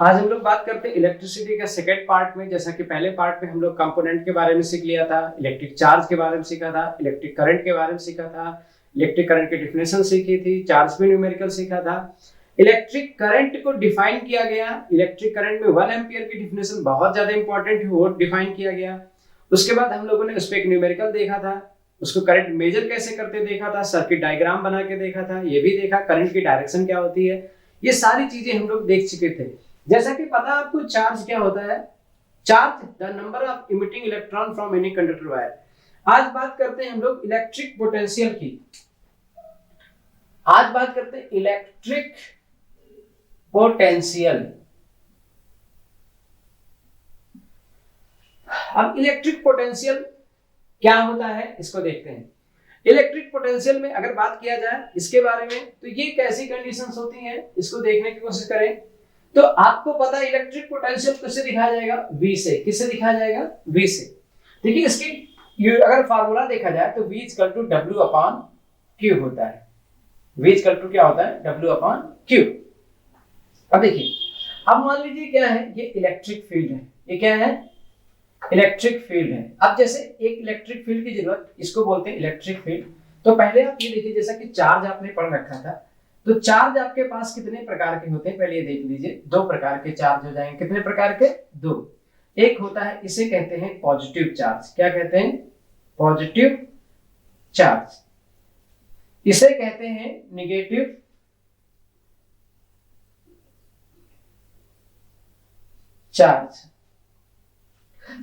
आज हम लोग बात करते हैं इलेक्ट्रिसिटी का सेकेंड पार्ट में। जैसा कि पहले पार्ट में हम लोग कंपोनेंट के बारे में सीख लिया था, इलेक्ट्रिक चार्ज के बारे में सीखा था, इलेक्ट्रिक करंट के बारे में सीखा था, इलेक्ट्रिक करंट की डिफिनेशन सीखी थी, चार्ज पे न्यूमेरिकल सीखा था। इलेक्ट्रिक करंट को डिफाइन किया गया। इलेक्ट्रिक करंट में 1 एम्पियर की डिफिनेशन बहुत ज्यादा इंपॉर्टेंट है, वो डिफाइन किया गया। उसके बाद हम लोगों ने उस पर एक न्यूमेरिकल देखा था, उसको करंट मेजर कैसे करते देखा था, सर्किट डायग्राम बना के देखा था, ये भी देखा करंट की डायरेक्शन क्या होती है। ये सारी चीजें हम लोग देख चुके थे। जैसा कि पता आपको चार्ज क्या होता है, charge the number of emitting electron from any conductor wire. आज बात करते हैं हम लोग इलेक्ट्रिक पोटेंशियल की। आज बात करते हैं इलेक्ट्रिक पोटेंशियल। अब इलेक्ट्रिक पोटेंशियल क्या होता है इसको देखते हैं। इलेक्ट्रिक पोटेंशियल में अगर बात किया जाए इसके बारे में, तो ये कैसी कंडीशंस होती हैं इसको देखने की कोशिश करें। तो आपको पता है इलेक्ट्रिक पोटेंशियल किससे दिखाया जाएगा, V से। किससे दिखाया जाएगा, V से। देखिए इसकी अगर फार्मूला देखा जाए तो V इक्वल टू W/Q होता है। V इक्वल टू क्या होता है, W/Q। अब देखिए, अब मान लीजिए क्या है, ये इलेक्ट्रिक फील्ड है। ये क्या है, इलेक्ट्रिक फील्ड है। अब जैसे एक इलेक्ट्रिक फील्ड की जरूरत, इसको बोलते हैं इलेक्ट्रिक फील्ड। तो पहले आप ये देखिए, जैसा कि चार्ज आपने पढ़ रखा था, तो चार्ज आपके पास कितने प्रकार के होते हैं पहले ये देख लीजिए। 2 प्रकार के चार्ज हो जाएंगे। कितने प्रकार के, 2। एक होता है, इसे कहते हैं पॉजिटिव चार्ज। क्या कहते हैं, पॉजिटिव चार्ज। इसे कहते हैं नेगेटिव चार्ज।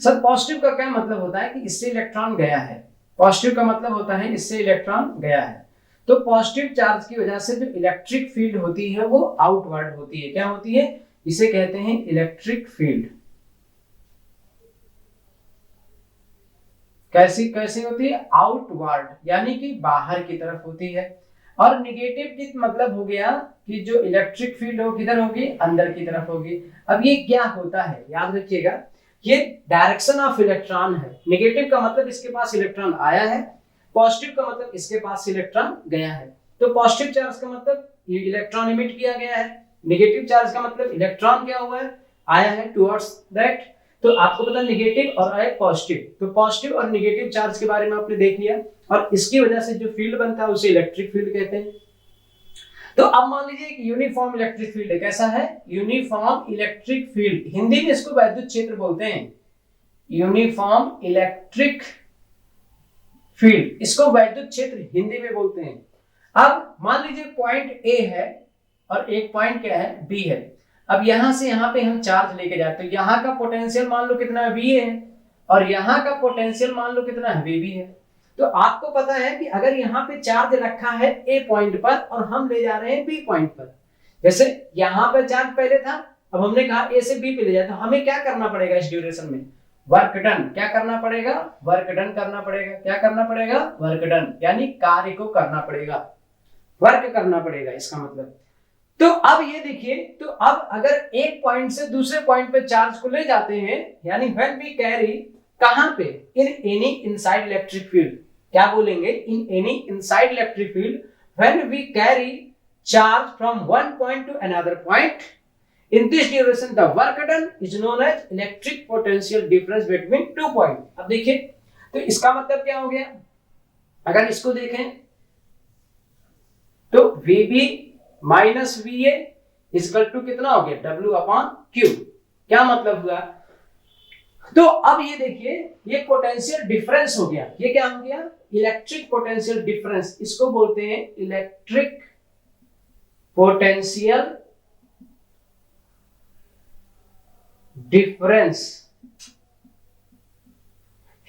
सर पॉजिटिव का क्या मतलब होता है कि इससे इलेक्ट्रॉन गया है। पॉजिटिव का मतलब होता है इससे इलेक्ट्रॉन गया है। तो पॉजिटिव चार्ज की वजह से जो इलेक्ट्रिक फील्ड होती है वो आउटवर्ड होती है। क्या होती है, इसे कहते हैं इलेक्ट्रिक फील्ड। कैसी कैसी होती है, आउटवर्ड, यानी कि बाहर की तरफ होती है। और निगेटिव की मतलब हो गया कि जो इलेक्ट्रिक फील्ड हो किधर होगी, अंदर की तरफ होगी। अब ये क्या होता है, याद रखिएगा, ये डायरेक्शन ऑफ इलेक्ट्रॉन है। नेगेटिव का मतलब इसके पास इलेक्ट्रॉन आया है, पॉजिटिव का मतलब इसके पास इलेक्ट्रॉन गया है। तो पॉजिटिव चार्ज का मतलब ये इलेक्ट्रॉन इमिट किया गया है, नेगेटिव चार्ज का मतलब इलेक्ट्रॉन क्या हुआ है, आया है टुवर्ड्स दैट। तो आपको पता नेगेटिव और आया पॉजिटिव, तो पॉजिटिव और नेगेटिव चार्ज के बारे में आपने देख लिया। और इसकी वजह से जो फील्ड बनता है उसे इलेक्ट्रिक फील्ड कहते हैं। तो अब मान लीजिए एक यूनिफॉर्म इलेक्ट्रिक फील्ड है। कैसा है, यूनिफॉर्म इलेक्ट्रिक फील्ड। हिंदी में इसको वैद्युत क्षेत्र बोलते हैं, यूनिफॉर्म इलेक्ट्रिक फील्ड, इसको वैद्युत क्षेत्र हिंदी में बोलते हैं। अब मान लीजिए पॉइंट A है और एक पॉइंट क्या है, B है। अब यहां से यहां पे हम चार्ज लेके जाते हैं, यहां का पोटेंशियल मान लो कितना है, V है, और यहां का पोटेंशियल मान लो कितना है, VB है। तो आपको पता है कि अगर यहाँ पे चार्ज रखा है A पॉइंट पर और हम ले जा रहे हैं B पॉइंट पर, जैसे यहाँ पे चार्ज पहले था, अब हमने कहा A से B पे ले जाए, तो हमें क्या करना पड़ेगा इस ड्यूरेशन में, वर्क डन। क्या करना पड़ेगा, वर्क डन करना पड़ेगा। क्या करना पड़ेगा, वर्क डन, यानी कार्य को करना पड़ेगा, वर्क करना पड़ेगा, इसका मतलब। तो अब ये देखिए, तो अब अगर एक पॉइंट से दूसरे पॉइंट पे चार्ज को ले जाते हैं, यानी व्हेन वी कैरी, कहां पे, in any inside electric field. क्या बोलेंगे, in any inside electric field when we carry charge from one point to another point, in this duration the work done is known as electric potential difference between two point। अब देखिए, तो इसका मतलब क्या हो गया, अगर इसको देखें तो VB minus VA equal to कितना हो गया, W/Q। क्या मतलब हुआ, तो अब ये देखिए, ये पोटेंशियल डिफरेंस हो गया। ये क्या हो गया, इलेक्ट्रिक पोटेंशियल डिफरेंस। इसको बोलते हैं इलेक्ट्रिक पोटेंशियल डिफरेंस।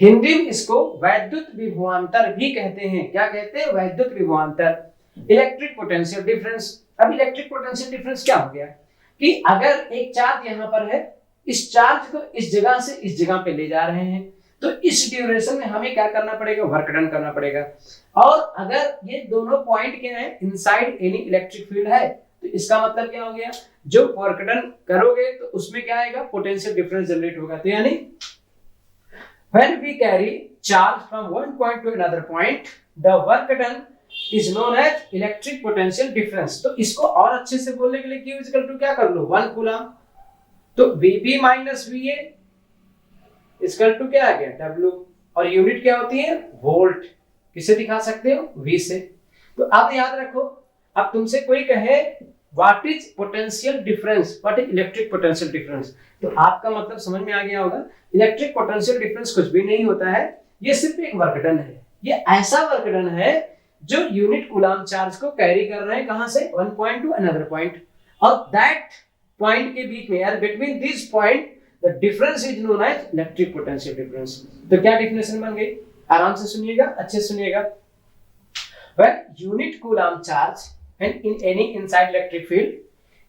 हिंदी में इसको वैद्युत विभवांतर भी कहते हैं। क्या कहते हैं, वैद्युत विभवांतर, इलेक्ट्रिक पोटेंशियल डिफरेंस। अब इलेक्ट्रिक पोटेंशियल डिफरेंस क्या हो गया कि अगर एक चार्ज यहां पर है, इस चार्ज को इस जगह से इस जगह पे ले जा रहे हैं, तो इस ड्यूरेशन में हमें क्या करना पड़ेगा, वर्क डन करना पड़ेगा। और अगर ये दोनों पॉइंट क्या है, इनसाइड एनी इलेक्ट्रिक फील्ड है, तो इसका मतलब क्या हो गया, जो वर्क डन करोगे तो उसमें क्या आएगा, पोटेंशियल डिफरेंस जनरेट होगा। तो यानी when we carry charge from one point to another point, the work done is known as electric potential difference। तो इसको और अच्छे से बोलने के लिए Q इक्वल टू क्या कर लो, 1 कूलम। तो VB minus VA equal to क्या आ गया W, और यूनिट क्या होती है वोल्ट, किसे दिखा सकते हो V से। तो आप याद रखो, अब तुमसे कोई कहे what is potential difference, what is electric potential difference, तो आपका मतलब समझ में आ गया होगा, इलेक्ट्रिक पोटेंशियल डिफरेंस कुछ भी नहीं होता है, ये सिर्फ एक वर्क डन है। ये ऐसा वर्क डन है जो यूनिट कूलम्ब चार्ज को कैरी कर रहे हैं कहां से, one point to another point, और दैट पॉइंट के बीच में यार between this point the difference is known as electric potential difference. तो क्या डेफिनेशन बन गई, आराम से सुनिएगा, अच्छे से सुनिएगा। When unit coulomb charge and in any inside electric field,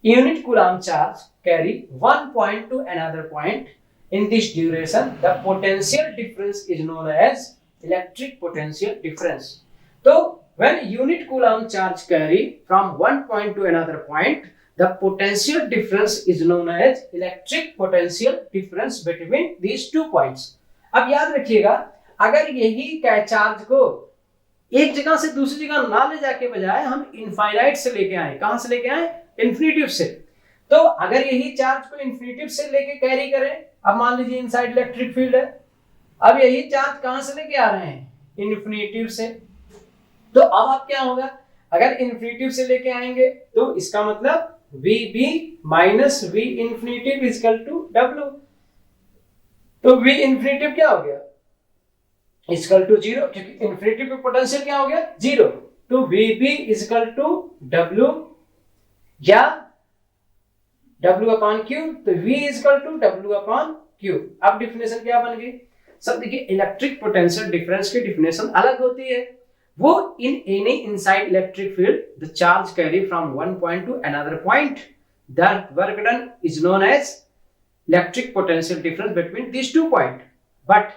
unit coulomb charge carry one point to another point. In this duration, the potential difference is known as electric potential difference. So, when unit coulomb charge carry from one point to another point, the potential difference is known as electric potential difference between these 2 points. अब याद रखिएगा, अगर यही charge को एक जगह से दूसरी जगह ना ले जाके बजाय हम इनफाइनाइट से लेके आए, कहां से लेके आए, इन्फिनिटिव से, तो अगर यही चार्ज को इन्फिनिटिव से लेके कैरी करें, अब मान लीजिए इनसाइड इलेक्ट्रिक फील्ड है, अब यही चार्ज कहां से लेके आ रहे हैं, इन्फिनिटिव से, तो अब आप क्या होगा, अगर इन्फिनिटिव से लेके आएंगे तो इसका मतलब VB minus V infinity equal to W, तो V इन्फिनिटिव क्या हो गया, इक्वल टू 0, क्योंकि इन्फिनिटी पे पोटेंशियल क्या हो गया 0, तो VB इक्वल टू W या W अपॉन Q, तो V equal to W upon Q। अब डिफिनेशन क्या बन गई, सब देखिए, इलेक्ट्रिक पोटेंशियल डिफरेंस की डिफिनेशन अलग होती है, वो in any inside electric field the charge carry from one point to another point, the work done is known as electric potential difference between this 2 point. But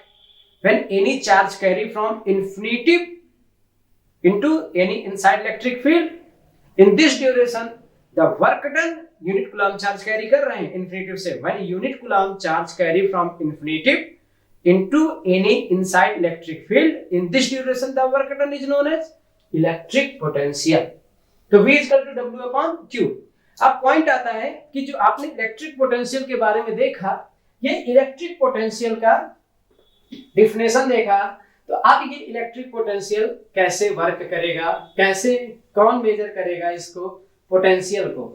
when any charge carry from infinitive into any inside electric field, in this duration the work done, unit coulomb charge carry कर रहे हैं infinitive से, when unit coulomb charge carry from infinitive into any inside electric field, in this duration the work done is known as electric potential। तो V equal to W upon Q। अब point आता है कि जो आपने electric potential के बारे में देखा, ये इलेक्ट्रिक पोटेंशियल का डिफिनेशन देखा, तो अब ये इलेक्ट्रिक पोटेंशियल कैसे वर्क करेगा, कैसे कौन मेजर करेगा इसको पोटेंशियल को,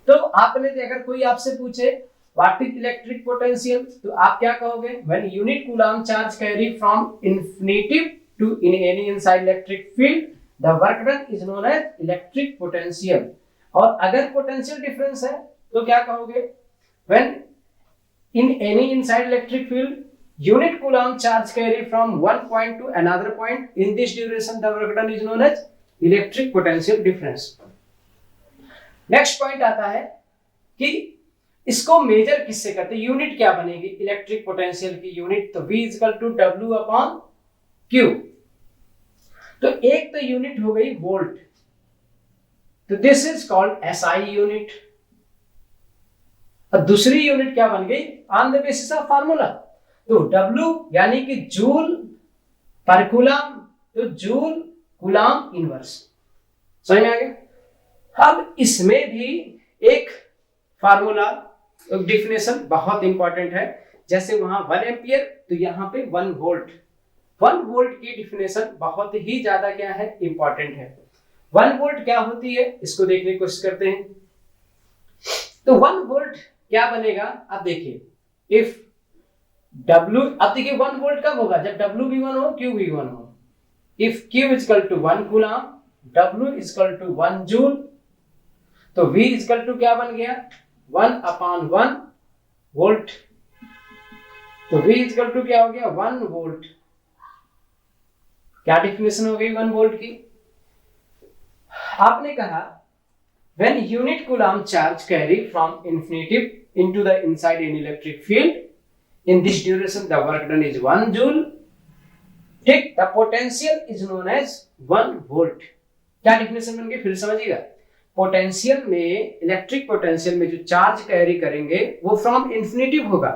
तो आपने अगर कोई आपसे पूछे व्हाट इज इलेक्ट्रिक पोटेंशियल, तो आप क्या कहोगे, when unit coulomb charge carry from infinitive to in any inside electric field the work done is known as electric potential. और अगर पोटेंशियल डिफरेंस है तो क्या कहोगे, when in any inside electric field unit coulomb charge carry from one point to another point, in this duration the work done is known as electric potential difference। Next point आता है कि इसको major किससे करते हैं, unit क्या बनेगी electric potential की यूनिट, तो V equal to W upon Q। तो एक तो यूनिट हो गई वोल्ट, तो this is called SI unit, और दूसरी यूनिट क्या बन गई on the basis of formula, तो W यानी कि जूल पर कूलम, तो जूल कूलम इनवर्स, समझ में आ गया। अब इसमें भी एक फार्मूला डिफिनेशन बहुत इंपॉर्टेंट है, जैसे वहां 1 एम्पियर तो यहाँ पे 1 वोल्ट, 1 वोल्ट की डिफिनेशन बहुत ही ज्यादा क्या है इंपॉर्टेंट है। 1 वोल्ट क्या होती है इसको देखने की कोशिश करते हैं, तो 1 वोल्ट क्या बनेगा, अब देखिए इफ W, अब देखिए 1 वोल्ट कब होगा, जब W भी 1 हो Q भी 1 हो, if Q equal to 1 coulomb, W equal to 1 joule, तो V इक्वल टू क्या बन गया 1 अपॉन 1 वोल्ट, तो V इक्वल टू क्या हो गया 1 वोल्ट। क्या डिफिनेशन हो गई 1 वोल्ट की, आपने कहा when unit coulomb charge carry from infinitive into the inside an electric field, in this duration the work done is 1 joule, ठीक, the potential is known as 1 volt। क्या डिफिनेशन बन गई फिर समझिएगा, पोटेंशियल में इलेक्ट्रिक पोटेंशियल में जो charge carry करेंगे वो फ्रॉम इंफिनिटिव होगा,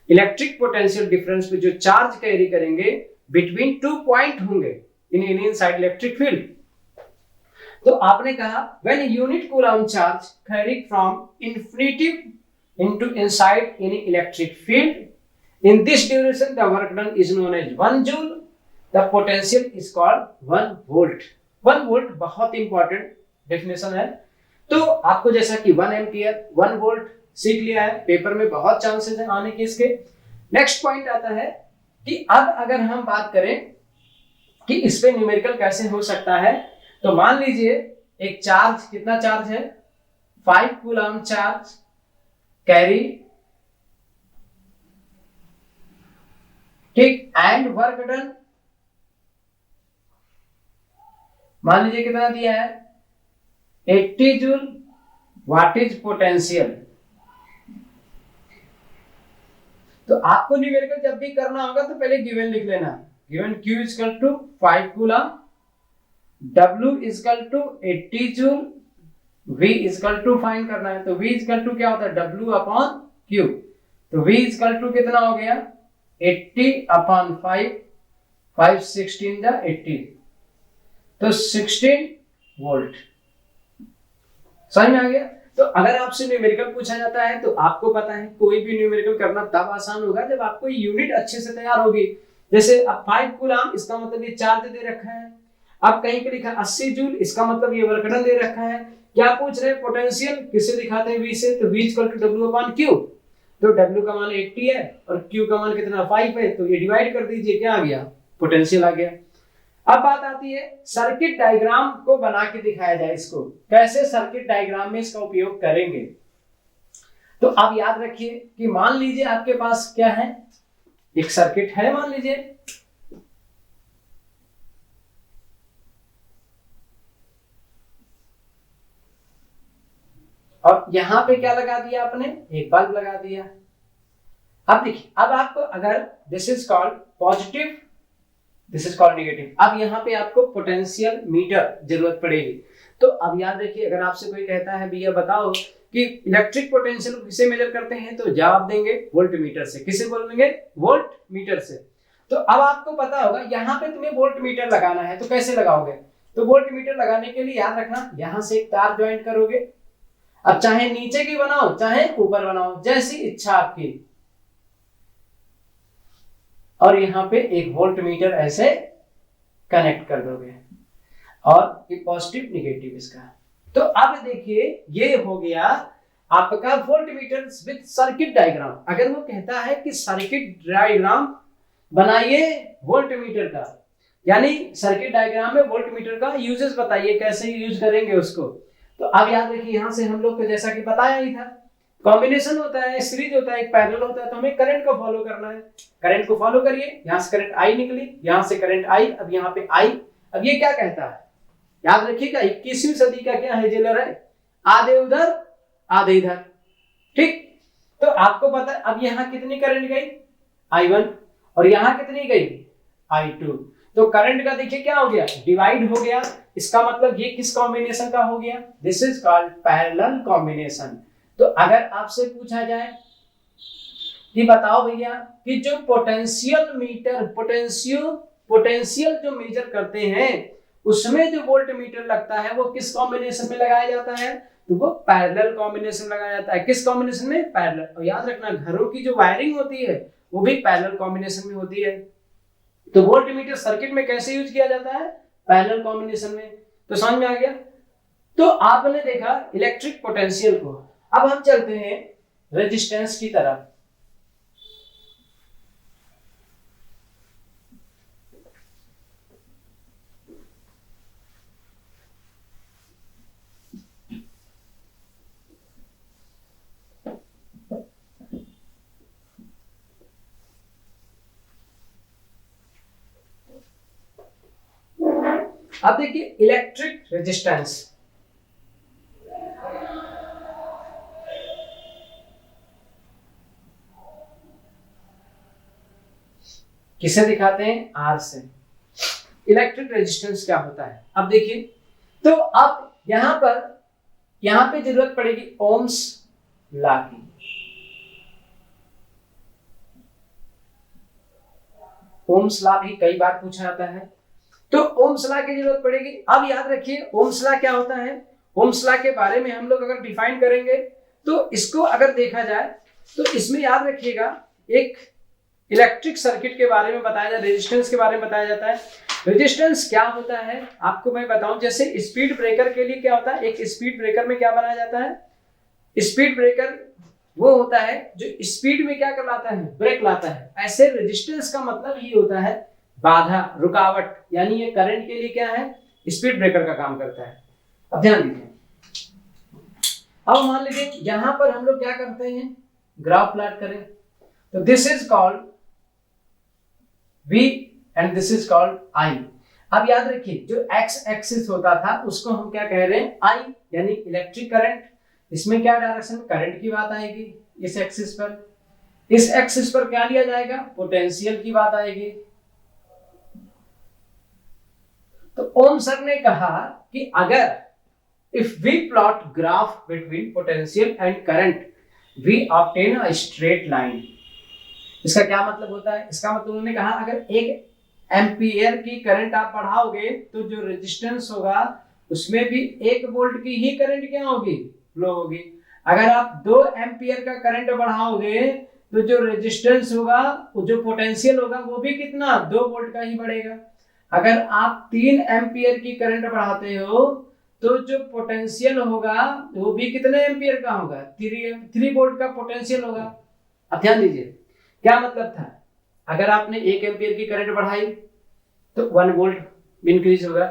इलेक्ट्रिक पोटेंशियल डिफरेंस में जो चार्ज कैरी करेंगे बिटवीन 2 पॉइंट होंगे इन इनसाइड इलेक्ट्रिक फील्ड। तो आपने कहा when unit coulomb charge carried from infinity into inside any electric field in this duration the work done is known as 1 joule, the potential is called 1 volt. 1 volt बहुत important definition है। तो आपको जैसा कि 1 ampere 1 volt सीख लिया है, paper में बहुत चांसेस है आने के इसके। नेक्स्ट पॉइंट आता है कि अब अगर हम बात करें कि इस पे न्यूमेरिकल कैसे हो सकता है, तो मान लीजिए एक चार्ज, कितना चार्ज है 5 कूलम चार्ज कैरी, ठीक, एंड वर्क डन मान लीजिए कितना दिया है 80 जूल। What is potential? तो आपको न्यूमेरिकल जब भी करना होगा तो पहले गिवन लिख लेना, given Q is equal to 5 coulomb, W is equal to 80 joule, V is equal to find करना है। तो V इज इक्वल टू क्या होता है W अपॉन Q। तो V इज इक्वल टू कितना हो गया 80 अपॉन 5, 5 16 जा 80, तो 16 वोल्ट। समझ में आ गया? तो अगर आपसे न्यूमेरिकल पूछा जाता है तो आपको पता है कोई भी न्यूमेरिकल करना तब आसान होगा जब आपको यूनिट अच्छे से तैयार होगी। जैसे अब 5 कूलम, इसका मतलब ये चार्ज दे रखा है। अब कहीं पे लिखा 80 जूल, इसका मतलब ये वर्क डन दे रखा है। क्या पूछ रहे हैं? पोटेंशियल। किससे दिखाते हैं? V से। तो V equal to W upon Q। तो W का मान 80 है और Q का मान कितना 5 है, तो ये डिवाइड कर दीजिए, क्या आ गया? पोटेंशियल आ गया। अब बात आती है सर्किट डायग्राम को बना के दिखाया जाए, इसको कैसे सर्किट डायग्राम में इसका उपयोग करेंगे। तो आप याद रखिए कि मान लीजिए आपके पास क्या है, एक सर्किट है मान लीजिए, और यहां पे क्या लगा दिया आपने? एक बल्ब लगा दिया। अब देखिए, अब आपको अगर this is called positive, this is called negative, अब यहाँ पे आपको पोटेंशियल मीटर जरूरत पड़ेगी। तो अब याद रखिए, अगर आपसे कोई कहता है भैया बताओ कि इलेक्ट्रिक पोटेंशियल को किसे मेजर करते हैं, तो जवाब देंगे वोल्ट मीटर से। किसे बोलेंगे? वोल्ट मीटर से। तो अब आपको पता होगा यहाँ पे तुम्हें वोल्ट मीटर लगाना है, तो कैसे लगाओगे? तो वोल्ट मीटर लगाने के लिए याद रखना, यहां से एक तार ज्वाइन करोगे। अब चाहे नीचे की बनाओ चाहे ऊपर बनाओ, जैसी इच्छा आपकी, और यहाँ पे एक वोल्ट मीटर ऐसे कनेक्ट कर दोगे, और ये पॉजिटिव नेगेटिव इसका। तो अब देखिए ये हो गया आपका volt meter with circuit diagram. अगर वो कहता है कि सर्किट डायग्राम बनाइए वोल्ट मीटर का, यानी सर्किट डायग्राम में वोल्ट मीटर का यूजेस बताइए, कैसे यूज करेंगे उसको। तो अब याद रखिए, यहां से हम लोग को जैसा कि बताया ही था, कॉम्बिनेशन होता है, सीरीज होता है, एक पैरेलल होता है, तो हमें करंट को फॉलो करना है। करंट को फॉलो करिए, यहां से करंट आई निकली, यहां से करंट आई, अब यहाँ पे आई। अब ये क्या कहता है? याद रखिएगा 21वीं सदी का क्या है, जेलर है, आधे उधर आधे इधर, ठीक। तो आपको पता है अब यहाँ कितनी करंट गई? I1, और यहाँ कितनी गई? I2। तो करंट का देखिए क्या हो गया? डिवाइड हो गया। इसका मतलब ये किस कॉम्बिनेशन का हो गया? This is called parallel combination. तो अगर आपसे पूछा जाए कि बताओ भैया कि जो पोटेंशियल मीटर, पोटेंशियल जो मेजर करते हैं उसमें जो वोल्ट मीटर लगता है वो किस कॉम्बिनेशन में लगाया जाता है? तो वो पैरेलल कॉम्बिनेशन में लगाया जाता है। किस कॉम्बिनेशन में? पैरेलल। और याद रखना, घरों की जो वायरिंग होती है वो भी पैरेलल कॉम्बिनेशन में होती है। तो वोल्ट मीटर सर्किट में कैसे यूज किया जाता है? पैरेलल कॉम्बिनेशन में। तो समझ में आ गया? तो आपने देखा इलेक्ट्रिक पोटेंशियल को। अब हम चलते हैं रेजिस्टेंस की तरफ। अब देखिए इलेक्ट्रिक रेजिस्टेंस, किसे दिखाते हैं? आर से। इलेक्ट्रिक रेजिस्टेंस क्या होता है? अब देखिए, तो अब यहां पे जरूरत पड़ेगी ओम्स लॉ की। ओम्स लॉ भी कई बार पूछा जाता है। तो ओम्स लॉ की जरूरत पड़ेगी। अब याद रखिए ओम्स लॉ क्या होता है। ओम्स लॉ के बारे में हम लोग अगर डिफाइन करेंगे तो इसको अगर देखा जाए तो इसमें याद रखिएगा एक इलेक्ट्रिक सर्किट के बारे में बताया जाए, रेजिस्टेंस के बारे में बताया जाता है। रेजिस्टेंस क्या होता है आपको मैं बताऊं, जैसे स्पीड ब्रेकर के लिए क्या होता है, एक स्पीड ब्रेकर में क्या बनाया जाता है, स्पीड ब्रेकर वो होता है जो स्पीड में क्या कर लाता है, ब्रेक लाता है। ऐसे रेजिस्टेंस का मतलब ये होता है बाधा, रुकावट, यानी ये करंट के लिए क्या है, स्पीड ब्रेकर का काम करता है। अब ध्यान दीजिए, अब मान लीजिए यहां पर हम लोग क्या करते हैं, ग्राफ प्लॉट करें तो this is called V and this is called I। अब याद रखिए जो x एक्सिस होता था उसको हम क्या कह रहे हैं, I, यानी इलेक्ट्रिक करंट। इसमें क्या डायरेक्शन, करंट की बात आएगी इस एक्सिस पर। इस एक्सिस पर क्या लिया जाएगा, पोटेंशियल की बात आएगी। तो ओम सर ने कहा कि अगर if we plot graph between potential and current we obtain a straight line। इसका क्या मतलब होता है, इसका मतलब उन्होंने कहा अगर 1 एम्पियर की करंट आप बढ़ाओगे तो जो रेजिस्टेंस होगा उसमें भी 1 वोल्ट की ही करंट क्या होगी, फ्लो होगी। अगर आप 2 एम्पियर का करंट बढ़ाओगे तो जो रेजिस्टेंस होगा, जो पोटेंशियल होगा वो भी कितना, 2 वोल्ट का ही बढ़ेगा। अगर आप 3 एम्पियर की करंट बढ़ाते हो तो जो पोटेंशियल होगा वो भी कितने एम्पियर का होगा, 3 वोल्ट का पोटेंशियल होगा। अब ध्यान दीजिए क्या मतलब था, अगर आपने 1 एम्पियर की करंट बढ़ाई तो 1 वोल्ट इंक्रीज होगा।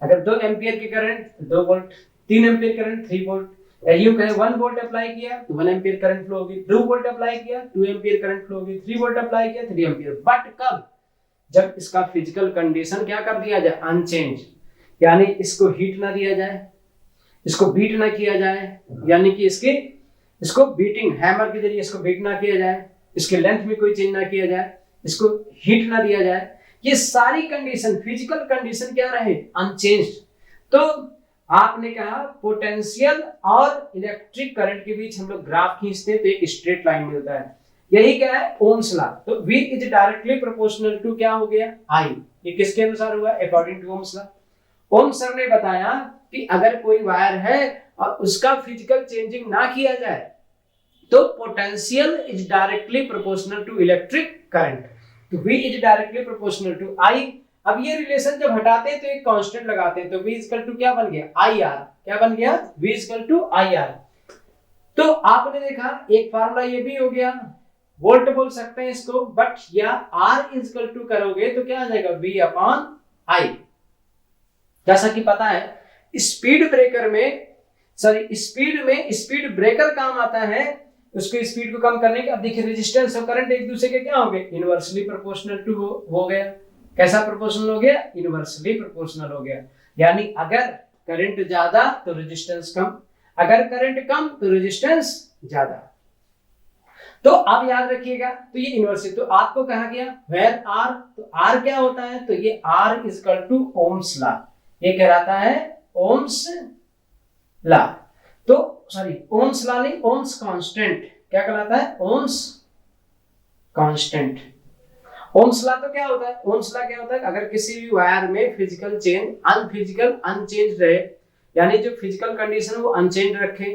अगर 2 एम्पियर की current 2 volt, 3 ampere current 3 volt, यूं कहें 1 वोल्ट अप्लाई किया तो 1 एम्पियर करंट फ्लो होगी, 2 वोल्ट अप्लाई किया 2 एम्पियर करंट फ्लो होगी, 3 वोल्ट अप्लाई किया 3 एम्पियर। बट कब, जब इसका फिजिकल कंडीशन क्या कर दिया जाए, अनचेंज, यानी इसको हीट ना दिया जाए, इसको बीट ना किया जाए, यानी कि इसको बीटिंग हैमर के जरिए इसको बीट ना किया जाए, इसके लेंथ में कोई चेंज ना किया जाए, इसको हीट ना दिया जाए, ये सारी कंडीशन, फिजिकल कंडीशन क्या रहे, अनचेंज्ड। तो आपने कहा पोटेंशियल और इलेक्ट्रिक करंट के बीच हम लोग ग्राफ खींचते हैं तो एक स्ट्रेट लाइन मिलता है। यही क्या है, ओम्स लॉ। तो V is directly proportional to क्या हो गया, I। ये किसके अनुसार हुआ, according to Ohm's law. Ohm's sir ने बताया कि अगर कोई वायर है और उसका फिजिकल चेंजिंग ना किया जाए तो potential is directly proportional to electric current. तो V is directly proportional to I। अब ये रिलेशन जब हटाते हैं तो एक कांस्टेंट लगाते हैं तो V इक्वल टू क्या बन गया, IR। क्या बन गया, V इक्वल टू IR। तो आपने देखा एक फार्मूला ये भी हो गया, वोल्ट बोल सकते हैं इसको, बट या R इक्वल टू करोगे तो क्या आ जाएगा, V अपॉन I। जैसा कि पता है स्पीड ब्रेकर में, सॉरी स्पीड ब्रेकर काम आता है उसको स्पीड को कम करने के। अब देखिए रेजिस्टेंस और करंट एक दूसरे के क्या हो गए, इनवर्सली प्रोपोर्शनल टू हो गया। कैसा प्रोपोर्शनल हो गया, इनवर्सली प्रोपोर्शनल हो गया। यानी अगर करंट ज्यादा तो रेजिस्टेंस कम, अगर करंट कम तो रेजिस्टेंस ज्यादा। तो आप याद रखिएगा, तो ये इनवर्सली, तो आपको कहा गया वेयर R, तो R क्या होता है, तो ये R equal to Ohm's law, ये कहलाता है ओम्स लॉ। तो सॉरी ओम्स लॉ नहीं, ओम्स कांस्टेंट। क्या कहलाता है, ओम्स कांस्टेंट। ओम्स लॉ तो क्या होता है, ओम्स लॉ क्या होता है, अगर किसी भी वायर में फिजिकल चेंज अनचेंज रहे, यानी जो फिजिकल कंडीशन वो अनचेंज रखे,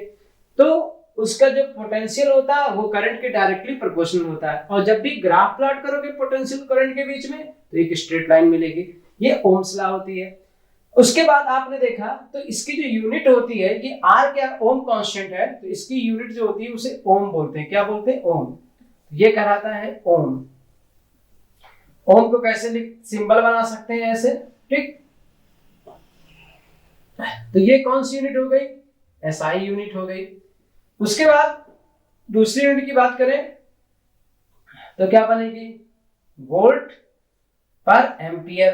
तो उसका जो पोटेंशियल होता है वो करंट के डायरेक्टली प्रोपोर्शनल होता है। और जब भी ग्राफ प्लॉट करोगे पोटेंशियल करंट के बीच में तो एक स्ट्रेट लाइन मिलेगी। ये ओम्स लॉ होती है। उसके बाद आपने देखा तो इसकी जो यूनिट होती है, ये R क्या, ओम कांस्टेंट है, तो इसकी यूनिट जो होती है उसे ओम बोलते हैं। क्या बोलते हैं, ओम। ये कहलाता है ओम। ओम को कैसे सिंबल बना सकते हैं ऐसे, ठीक। तो ये कौन सी यूनिट हो गई, SI यूनिट हो गई। उसके बाद दूसरी यूनिट की बात करें तो क्या बनेगी, वोल्ट पर एम्पियर,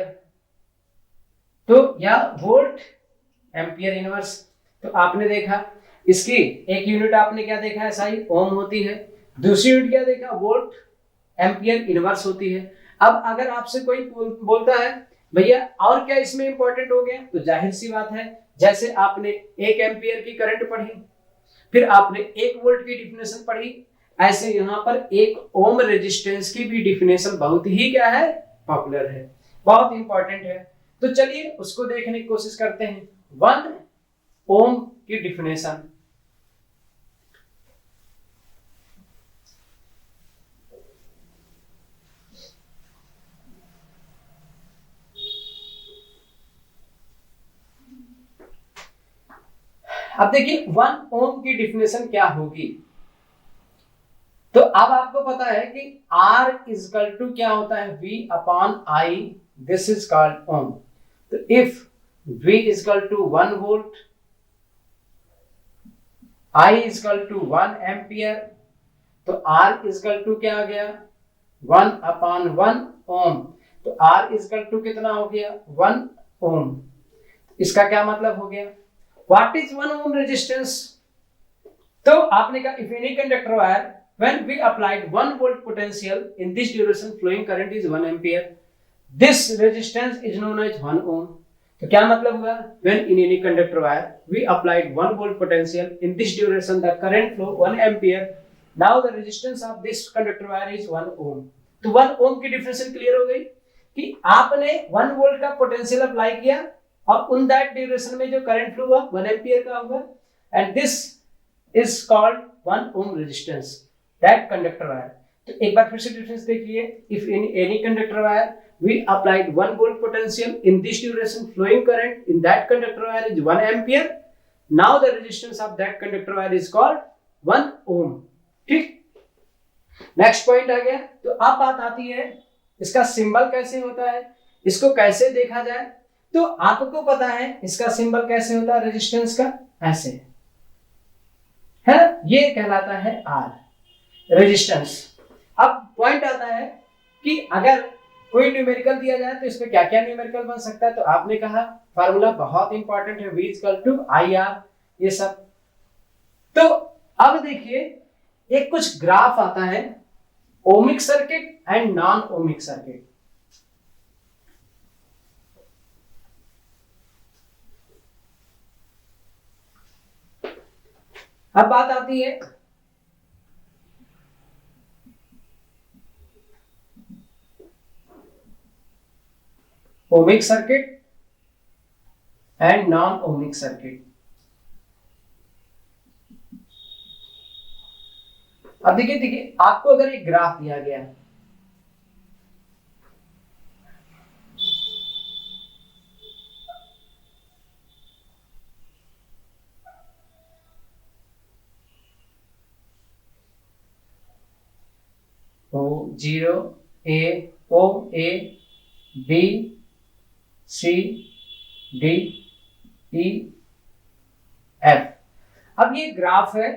तो या वोल्ट एम्पियर इनवर्स। तो आपने देखा इसकी एक यूनिट आपने क्या देखा, SI ओम होती है। दूसरी यूनिट क्या देखा, वोल्ट एम्पियर इनवर्स होती है। अब अगर आपसे कोई बोलता है भैया और क्या इसमें इंपॉर्टेंट हो गया, तो जाहिर सी बात है जैसे आपने 1 एम्पियर की करंट पढ़ी, फिर आपने 1 वोल्ट की डिफिनेशन पढ़ी, ऐसे यहाँ पर 1 ओम रेजिस्टेंस की भी डिफिनेशन बहुत ही क्या है, पॉपुलर है, बहुत इंपॉर्टेंट है। तो चलिए उसको देखने की कोशिश करते हैं। 1 ओम की डिफिनेशन। अब देखिए 1 ओम की डिफिनेशन क्या होगी। तो अब आपको पता है कि R इजकल टू क्या होता है, V upon I, this is called ohm. तो if V equal to 1 volt, I equal to 1 ampere, तो R इजकल टू क्या आ गया 1 अपॉन 1 ओम। तो R इजकल टू कितना हो गया 1 ओम। इसका क्या मतलब हो गया, व्हाट इज 1 ओम रेजिस्टेंस। तो आपने कहा if any conductor wire when we applied 1 volt potential in this duration flowing current is 1 ampere, this resistance is known as 1 ohm। तो क्या मतलब हुआ, when in any conductor wire we applied 1 volt potential in this duration the current flow 1 ampere, now the resistance of this conductor wire is 1 ohm। तो 1 ohm की definition clear हो गई कि आपने 1 वोल्ट का पोटेंशियल अप्लाई किया और उन दैट ड्यूरेशन में जो करंट फ्लो हुआ 1 एम्पियर का होगा, and this is called 1 ohm resistance that conductor wire। तो एक बार फिर से डिफरेंस देखिए, if in any conductor wire we applied 1 volt potential in this duration flowing current in that conductor wire is 1 ampere, now the resistance of that conductor wire is called 1 ohm। ठीक, next point आ गया। तो अब बात आती है इसका symbol कैसे होता है, इसको कैसे देखा जाए। तो आपको पता है इसका सिंबल कैसे होता है रेजिस्टेंस का, ऐसे है ना, ये कहलाता है R रेजिस्टेंस। अब पॉइंट आता है कि अगर कोई न्यूमेरिकल दिया जाए तो इसमें क्या क्या न्यूमेरिकल बन सकता है। तो आपने कहा फार्मूला बहुत इंपॉर्टेंट है, V इक्वल टू IR, ये सब। तो अब देखिए एक कुछ ग्राफ आता है ohmic circuit and non ohmic circuit. अब बात आती है ohmic circuit and non ohmic circuit. अब देखिए देखिए आपको अगर एक ग्राफ दिया गया है, O0 A O A B C D E F। अब ये ग्राफ है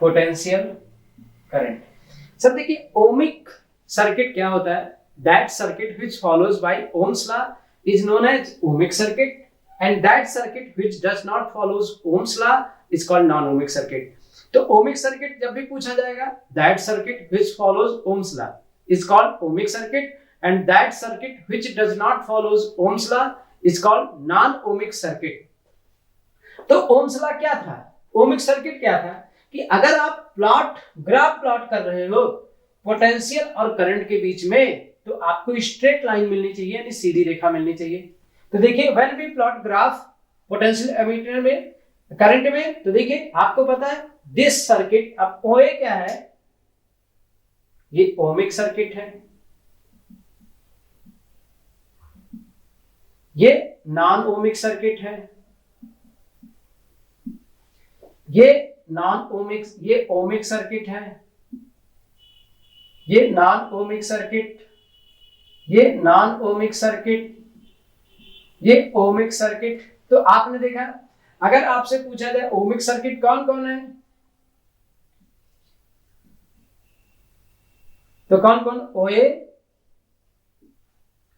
पोटेंशियल करंट। सब देखिए ओमिक सर्किट क्या होता है, that circuit which follows by Ohm's law is known as ohmic circuit, and that circuit which does not follows Ohm's law is called non ohmic circuit. तो ohmic circuit जब भी पूछा जाएगा, that circuit which follows Ohm's law is called ohmic circuit, and that circuit which does not follows Ohm's law is called non ohmic circuit. तो Ohm's law क्या था, ohmic circuit क्या था कि अगर आप ग्राफ प्लॉट कर रहे हो पोटेंशियल और करंट के बीच में, तो आपको स्ट्रेट लाइन मिलनी चाहिए, यानी सीधी रेखा मिलनी चाहिए। तो देखिए when we plot graph potential ammeter में करंट में, तो देखिए आपको पता है दिस सर्किट, अब ओए क्या है, ये ओमिक सर्किट है, ये नॉन ओमिक सर्किट है, ये नॉन ओमिक, ये ओमिक सर्किट है, ये नॉन ओमिक सर्किट, ये नॉन ओमिक सर्किट, ये ओमिक सर्किट। तो आपने देखा अगर आपसे पूछा जाए ओमिक सर्किट कौन कौन है, तो कौन कौन, ओए,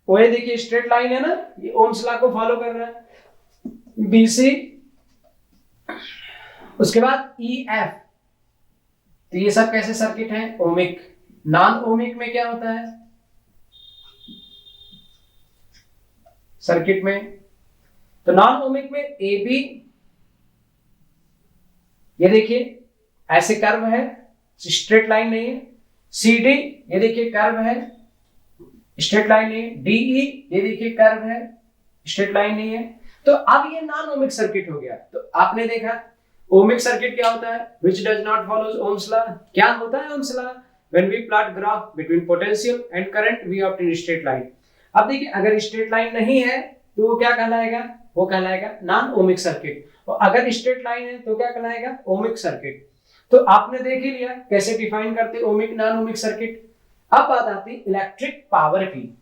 ओए देखिए स्ट्रेट लाइन है ना, ये ओम्स लॉ को फॉलो कर रहा है, बीसी, उसके बाद EF। तो ये सब कैसे सर्किट हैं, ओमिक। नॉन ओमिक में क्या होता है सर्किट में, तो नॉन ओमिक में AB, ये देखिए ऐसे कर्व है, स्ट्रेट लाइन नहीं है। CD ये देखिए कर्व है, स्ट्रेट लाइन नहीं है। डीई ये देखिए कर्व है, स्ट्रेट लाइन नहीं है। तो अब ये नॉन ओमिक सर्किट हो गया। तो आपने देखा ओमिक सर्किट क्या होता है, which does not follow Ohm's law। क्या होता है Ohm's law? When we plot graph between potential and current we obtain straight line। अब देखिए अगर स्ट्रेट लाइन नहीं है तो वो क्या कहलाएगा, वो कहलाएगा नॉन ओमिक सर्किट, और अगर स्ट्रेट लाइन है तो क्या कहलाएगा, ओमिक सर्किट। तो आपने देख ही लिया कैसे डिफाइन करते ओमिक नॉन ओमिक सर्किट। अब बात आती है इलेक्ट्रिक पावर की।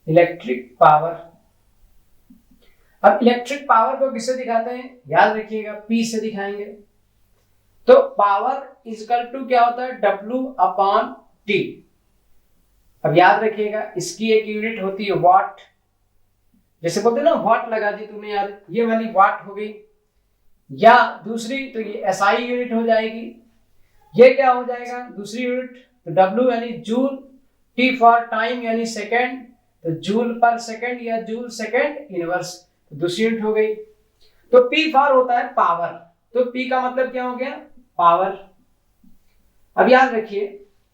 इलेक्ट्रिक पावर, अब इलेक्ट्रिक पावर को किससे दिखाते हैं, याद रखिएगा P से दिखाएंगे। तो पावर इजकल टू क्या होता है, W अपॉन T। अब याद रखिएगा इसकी एक यूनिट होती है वाट, जैसे बोलते हैं ना वाट लगा दी तुमने यार, ये वाली वाट हो गई। या दूसरी तो ये SI यूनिट हो जाएगी। ये क्या हो जाएगा दूसरी यूनिट, तो W यानी जूल, T फॉर टाइम यानी सेकेंड, तो जूल पर सेकेंड या जूल सेकेंड इनवर्स, तो दूसरी यूनिट हो गई। तो P फॉर होता है पावर, तो P का मतलब क्या हो गया, पावर। अब याद रखिए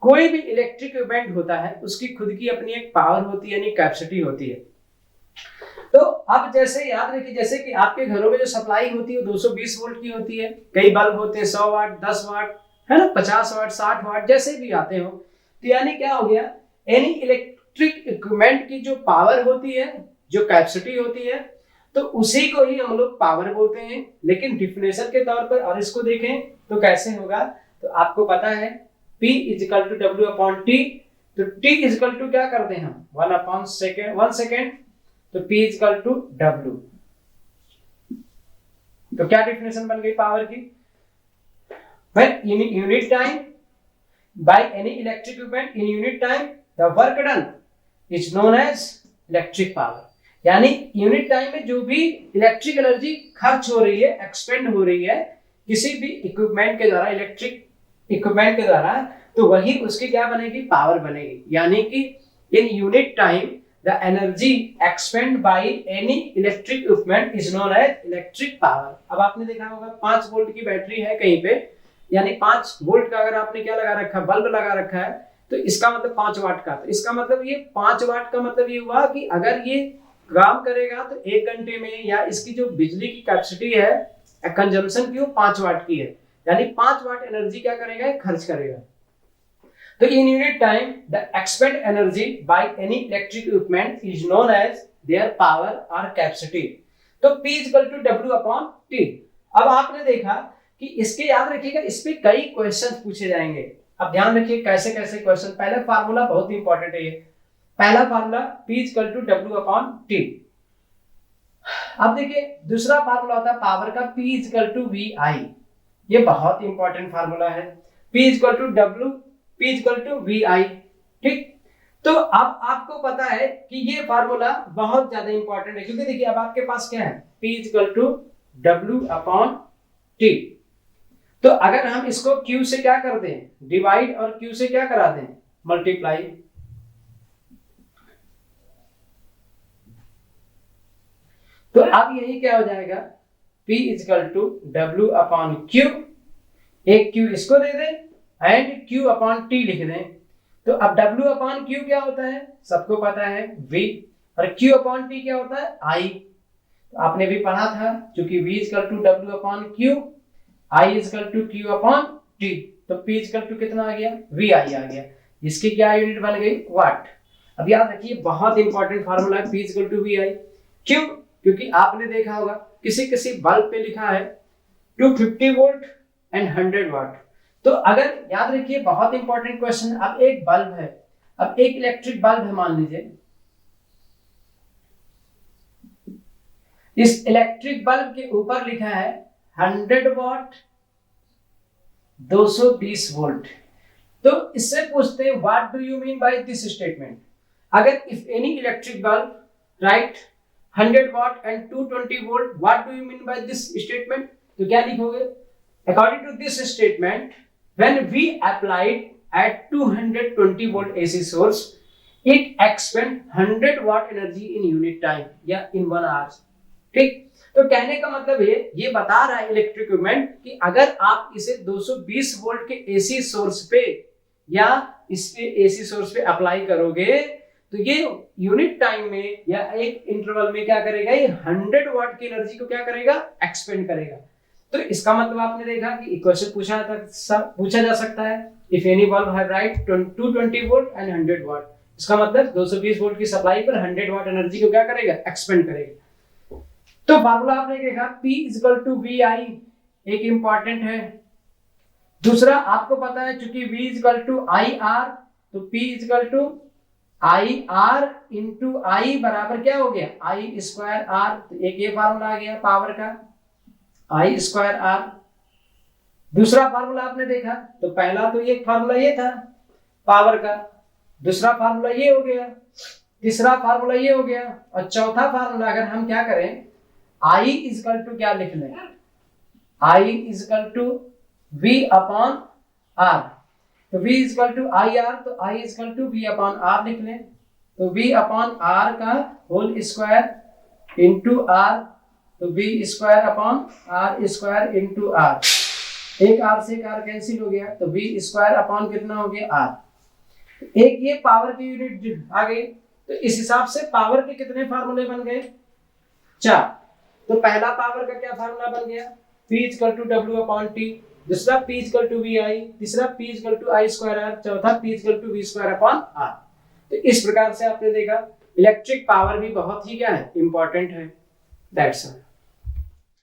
कोई भी इलेक्ट्रिक इवेंट होता है उसकी खुद की अपनी एक पावर होती है यानी कैपेसिटी होती है। तो अब जैसे याद रखिए जैसे कि आपके घरों में जो सप्लाई होती है 220 वोल्ट की होती है, कई बल्ब होते हैं 100 वाट 10 वाट है ना, 50 वाट 60 वाट जैसे भी आते हो। तो यानी क्या हो गया, एनी इलेक्ट्रिक इक्विपमेंट की जो पावर होती है, जो कैपेसिटी होती है, तो उसी को ही हम लोग पावर बोलते हैं। लेकिन डिफिनेशन के तौर पर और इसको देखें तो कैसे होगा, तो आपको पता है P is equal to W upon T। तो T इजिकल टू क्या करते हैं हम 1 अपॉन सेकेंड 1 सेकेंड, तो P इजिकल टू W। तो क्या डिफिनेशन बन गई पावर की, when in unit time by any electric equipment in unit time the work done is known as electric power। यानी यूनिट टाइम में जो भी इलेक्ट्रिक एनर्जी खर्च हो रही है, एक्सपेंड हो रही है किसी भी इक्विपमेंट के द्वारा, इलेक्ट्रिक इक्विपमेंट के द्वारा, तो वही उसकी क्या बनेगी, पावर बनेगी। यानी कि in unit time the energy expend by any electric equipment is known as electric power. अब आपने देखा होगा 5 वोल्ट की बैटरी है कहीं पे, यानी 5 वोल्ट का अगर आपने क्या लगा रखा है, बल्ब लगा रखा है, तो इसका मतलब 5 वाट का। तो इसका मतलब ये 5 वाट का मतलब ये हुआ कि अगर ये काम करेगा तो 1 घंटे में, या इसकी जो बिजली की कैपेसिटी है कंजम्पशन की वो 5 वाट की है, यानी 5 वाट एनर्जी क्या करेगा, खर्च करेगा। तो in unit time the expend energy by any electric equipment is known as their power और कैपेसिटी। तो P equal to W upon T। अब आपने देखा कि इसके याद रखिएगा इस पे कई क्वेश्चन पूछे जाएंगे। अब ध्यान रखिए कैसे कैसे क्वेश्चन, पहला फार्मूला बहुत इंपॉर्टेंट है ये, पहला formula P equal to W upon T। अब देखिए दूसरा फार्मूला होता है पावर का P इक्वल टू VI, ये बहुत इंपॉर्टेंट फार्मूला है, P equal to W, P equal to VI। ठीक, तो अब आपको पता है कि ये फार्मूला बहुत ज्यादा इंपॉर्टेंट है, क्योंकि देखिए अब आपके पास क्या है P equal to W upon T। तो अगर हम इसको Q से क्या कर दें, डिवाइड, और Q से क्या करा दें, मल्टीप्लाई, तो अब यही क्या हो जाएगा P equal to W upon Q, एक Q इसको दे दें एंड Q अपॉन T लिख दें। तो अब W अपॉन Q क्या होता है, सबको पता है V, और Q अपॉन T क्या होता है I। तो आपने भी पढ़ा था, क्योंकि V equal to W upon Q, I equal to Q upon T, तो P इक्वल टू कितना आ गया, VI आ गया, इसकी क्या यूनिट बन गई, वाट। अब याद रखिए बहुत इंपॉर्टेंट फार्मूला है P इक्वल टू VI। क्यों, क्योंकि आपने देखा होगा किसी किसी बल्ब पे लिखा है 250 वोल्ट एंड 100 वाट। तो अगर याद रखिए बहुत इंपॉर्टेंट क्वेश्चन, अब एक बल्ब है, अब एक इलेक्ट्रिक बल्ब है मान लीजिए, इस इलेक्ट्रिक बल्ब के ऊपर लिखा है 100 वाट 220 वोल्ट। तो इससे पूछते हैं what do you mean by this statement. अगर if any electric bulb right 100 watt and 220 volt, what do you mean by this statement? तो क्या लिखोगे, According to this statement, when we applied at 220 volt AC source, it expend 100 watt energy in unit time या in 1 hour. ठीक, तो कहने का मतलब ये बता रहा है इलेक्ट्रिक इक्विपमेंट कि अगर आप इसे 220 वोल्ट के एसी सोर्स पे या इस पे एसी सोर्स पे अप्लाई करोगे तो ये यूनिट टाइम में या एक इंटरवल में क्या करेगा, ये 100 वाट की एनर्जी को क्या करेगा, एक्सपेंड करेगा. तो इसका मतलब आपने देखा कि क्वेश्चन पूछा जा सकता है if any bulb have right 220 volt and 100 वाट, इसका मतलब 220 वोल्ट की सप्लाई पर 100 वाट एनर्जी को क्या करेगा, एक्सपेंड करेगा. तो फार्मूला आपने देखा P = VI एक इंपॉर्टेंट है. दूसरा आपको पता है चूंकि V = IR तो P = IR × I बराबर क्या हो गया, I²R. तो एक ये फार्मूला आ गया पावर का I²R. दूसरा फार्मूला आपने देखा तो पहला तो ये फार्मूला ये था पावर का, दूसरा फार्मूला ये हो गया, तीसरा फार्मूला ये हो गया और चौथा फार्मूला अगर हम क्या करें I = क्या लिख लें, I = V/R. तो V = IR तो I = V/R लिख लें. तो V/R का होल स्क्वायर इंटू R तो V²/R² इंटू R. एक R से एक R कैंसिल हो गया तो V² कितना हो गया R. एक ये पावर की यूनिट आ गई. तो इस हिसाब से पावर के कितने फार्मूले बन गए, 4. तो पहला पावर का क्या फार्मूला बन गया, P = W/T, दूसरा P = VI, तीसरा P = I²R, चौथा P = V²/R. तो इस प्रकार से आपने देखा इलेक्ट्रिक पावर भी बहुत ही क्या है, इंपॉर्टेंट है. That's all.